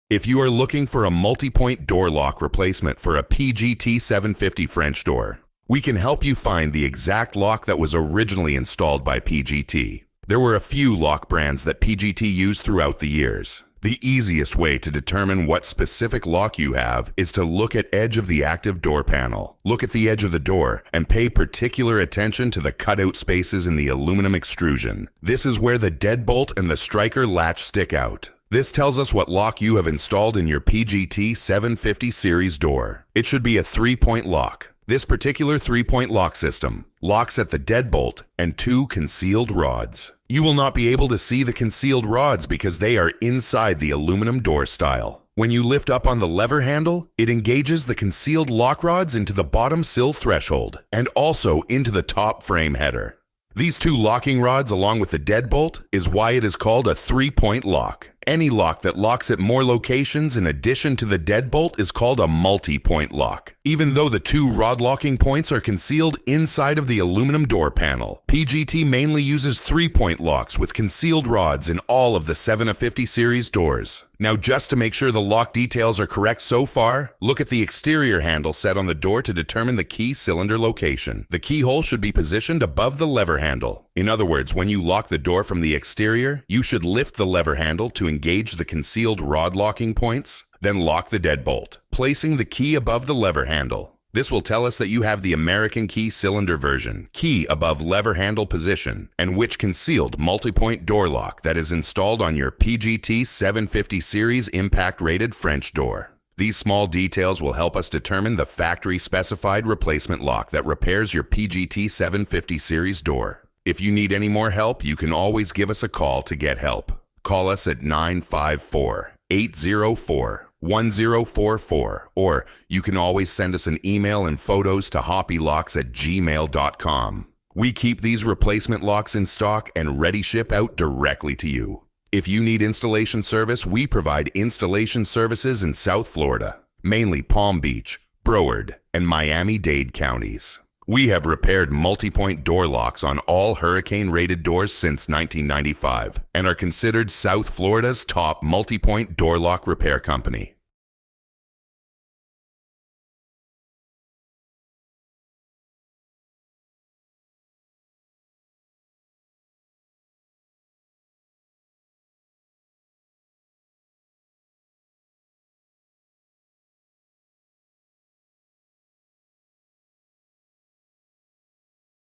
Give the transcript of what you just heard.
If you are looking for a multi-point door lock replacement for a PGT 750 French door, we can help you find the exact lock that was originally installed by PGT. There were a few lock brands that PGT used throughout the years. The easiest way to determine what specific lock you have is to look at edge of the active door panel. Look at the edge of the door and pay particular attention to the cutout spaces in the aluminum extrusion. This is where the deadbolt and the striker latch stick out. This tells us what lock you have installed in your PGT 750 series door. It should be a 3-point lock. This particular 3-point lock system locks at the deadbolt and 2 concealed rods. You will not be able to see the concealed rods because they are inside the aluminum door style. When you lift up on the lever handle, it engages the concealed lock rods into the bottom sill threshold and also into the top frame header. These 2 locking rods along with the deadbolt is why it is called a 3-point lock. Any lock that locks at more locations in addition to the deadbolt is called a multi-point lock. Even though the 2 rod locking points are concealed inside of the aluminum door panel, PGT mainly uses 3-point locks with concealed rods in all of the 750 series doors. Now, just to make sure the lock details are correct so far, look at the exterior handle set on the door to determine the key cylinder location. The keyhole should be positioned above the lever handle. In other words, when you lock the door from the exterior, you should lift the lever handle to engage the concealed rod locking points, then lock the deadbolt, placing the key above the lever handle. This will tell us that you have the American key cylinder version, key above lever handle position, and which concealed multi-point door lock that is installed on your PGT 750 series impact-rated French door. These small details will help us determine the factory-specified replacement lock that repairs your PGT 750 series door. If you need any more help, you can always give us a call to get help. Call us at 954-804-1044, or you can always send us an email and photos to hoppylocks@gmail.com. We keep these replacement locks in stock and ready ship out directly to you. If you need installation service, we provide installation services in South Florida, mainly Palm Beach, Broward, and Miami-Dade counties. We have repaired multi-point door locks on all hurricane-rated doors since 1995 and are considered South Florida's top multi-point door lock repair company.